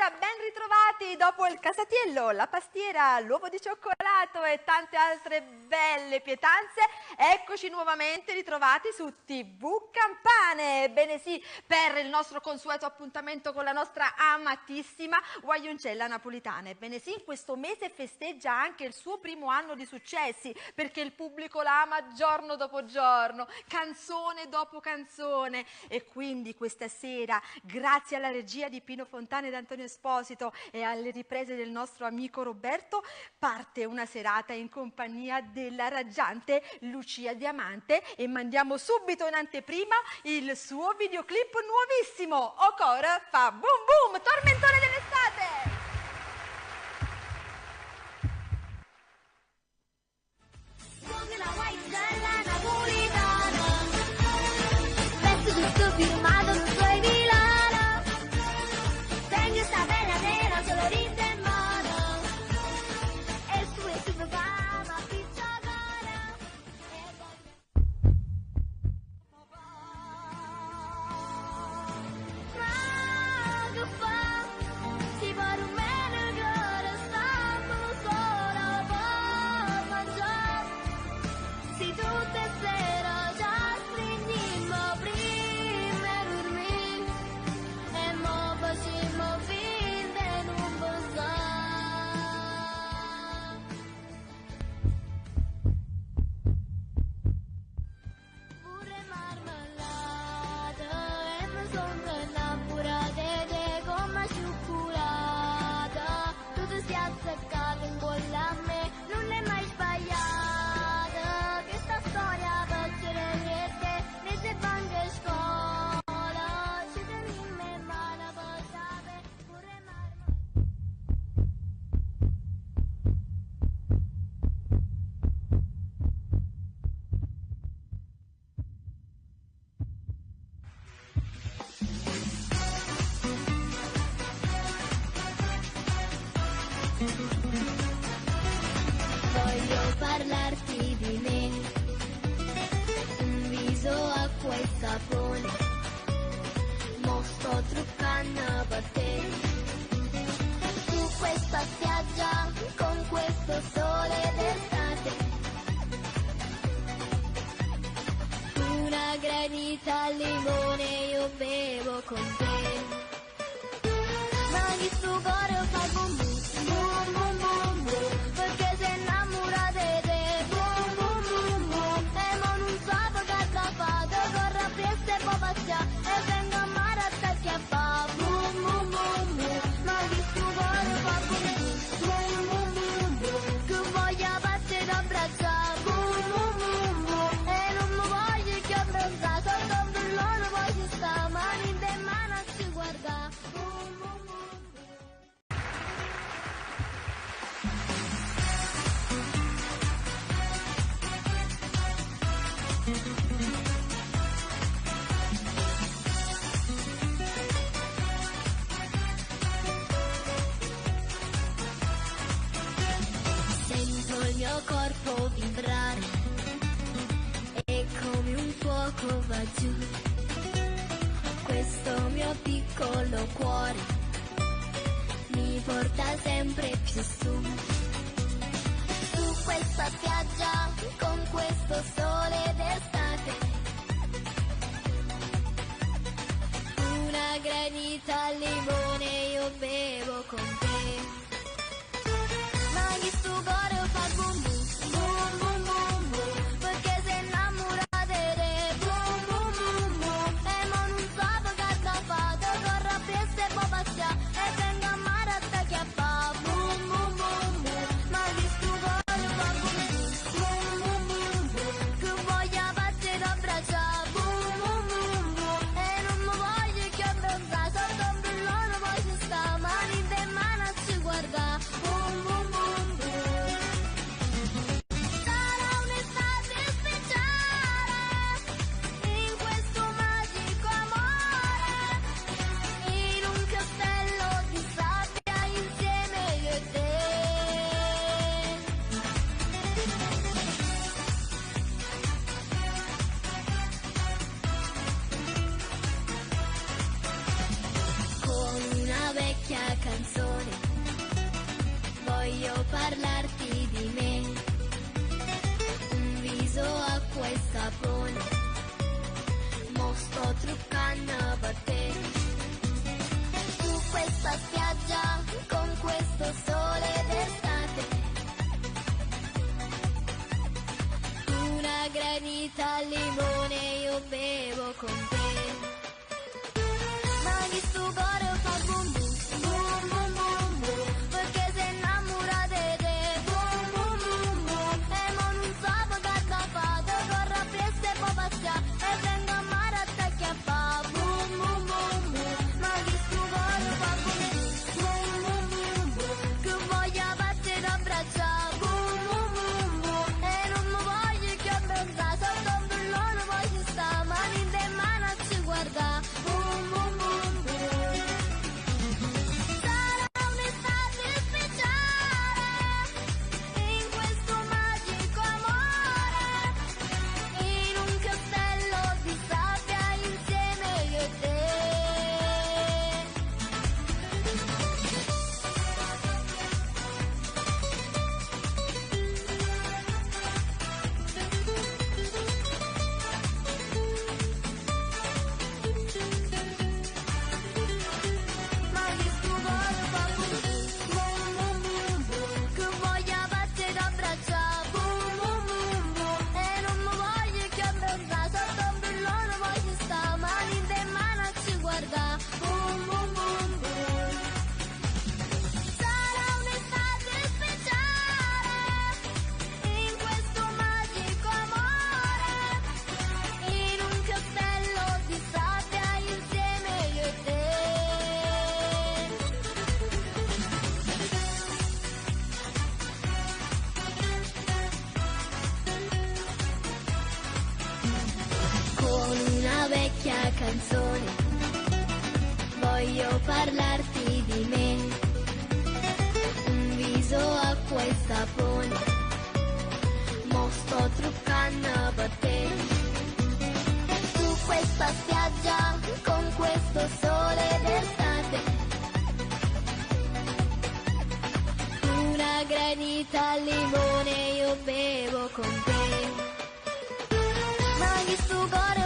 buonasera, ben ritrovati dopo il casatiello, la pastiera, l'uovo di cioccolato e tante altre belle pietanze. Eccoci nuovamente ritrovati su TV Campane. Bene sì, per il nostro consueto appuntamento con la nostra amatissima Guaioncella napolitana. Ebbene sì, in questo mese festeggia anche il suo primo anno di successi, perché il pubblico la ama giorno dopo giorno, canzone dopo canzone, e quindi questa sera, grazie alla regia di Pino Fontana ed Antonio Esposito e alle riprese del nostro amico Roberto, parte una serata in compagnia della raggiante Lucia Diamante e mandiamo subito in anteprima il suo videoclip nuovissimo. Ocor fa boom boom, tormentone dell'estate! La Guaioncella napolitana, pezzo tutto firmato, tutto in Milano. Tengo sta bella nera, solo ride in mano, e su super fama, picciocona. Ma che fa? Si vuole un meno che ora stanno solo per mangiare. Si tutte sera già stringimmo prima e dormì, e mo facimmo finta in un bosà. Pure marmellata, e mi sono innamorata di te come cioccolata. Tu ti sei azzeccato in quella a me, non è mai sbagliata. Che sta storia facile niente, ne se banca e scuola. Ci tenimmo in mano per sapere, pure marmellata. Voglio parlarti di me, un viso, acqua e sapone, mo sto truccando per te. Su questa spiaggia, con questo sole d'estate, una granita al limone io bevo con te. Ma chi sto cuore fa boom boom, boom boom boom boom, perché sei innamorata di te, boom boom boom boom. E mo non so che da fate, corre a pieste e poi passia, e vengo a mare a te che fa, boom boom boom boom. Ma chi sto cuore fa boom boom, boom boom boom boom, che voglia passare a abbracciare, boom boom boom boom. E non mi voglio che abbronzare, sotto un bellone poi ci sta, mani in mano a ci guarda, boom boom boom boom. Sento il mio corpo vibrare e come un fuoco va giù questo mio piccolo cuore, mi porta sempre più su. Su questa spiaggia, con questo sole d'estate, una granita al limone io bevo con te. Ma chi sto cuore fa boom boom, boom boom boom boom, perché sei innamorata di te, boom boom boom boom. E mo non so che da fate, corre a pieste e poi passia, e vengo a mare a te che fa, boom boom boom boom. Ma chi sto cuore fa boom boom, boom boom boom, che voglia passare a abbracciare, boom boom boom boom. E non mi voglio che abbronzare, sotto un bellone poi ci sta, mani in mano canzone, voglio parlarti di me, un viso, acqua e sapone, mo sto truccando per te, su questa spiaggia con questo sole d'estate, una granita al limone io bevo con te. Ma chi sto cuore fa bum bum, bum bum bum bum, perché sei innamorata di te, bum bum bum bum, e mo non so che da fare, corro appresso e poi passiamo, e vengo a mare a te che fa, bum bum bum bum, ma chi sto cuore fa bum bum, bum bum bum, che voglio farti abbracciare, bum bum bum bum, e non mi voglio che abbandonare, sotto un bullone voglio stare, mani in te mano a ci guardare, bum bum bum bum. Sarà un'estate speciale, in questo magico amore, in un castello di sabbia insieme io e te. Ma che sto cuore fa bum bum bum bum, che voglio farti abbracciare, bum bum bum bum, e non mi voglio che abbandonare, sotto un bullone voglio stare, mani in te mano a ci guardare, bum bum bum bum. Sarà un'estate speciale, in questo magico amore, in un castello di sabbia insieme io e te. Con una vecchia canzone voglio parlarti di me, un viso, acqua e sapone, mo sto truccando per te, su questa spiaggia con questo sole d'estate, una granita al limone io bevo con te. Ma chi sto cuore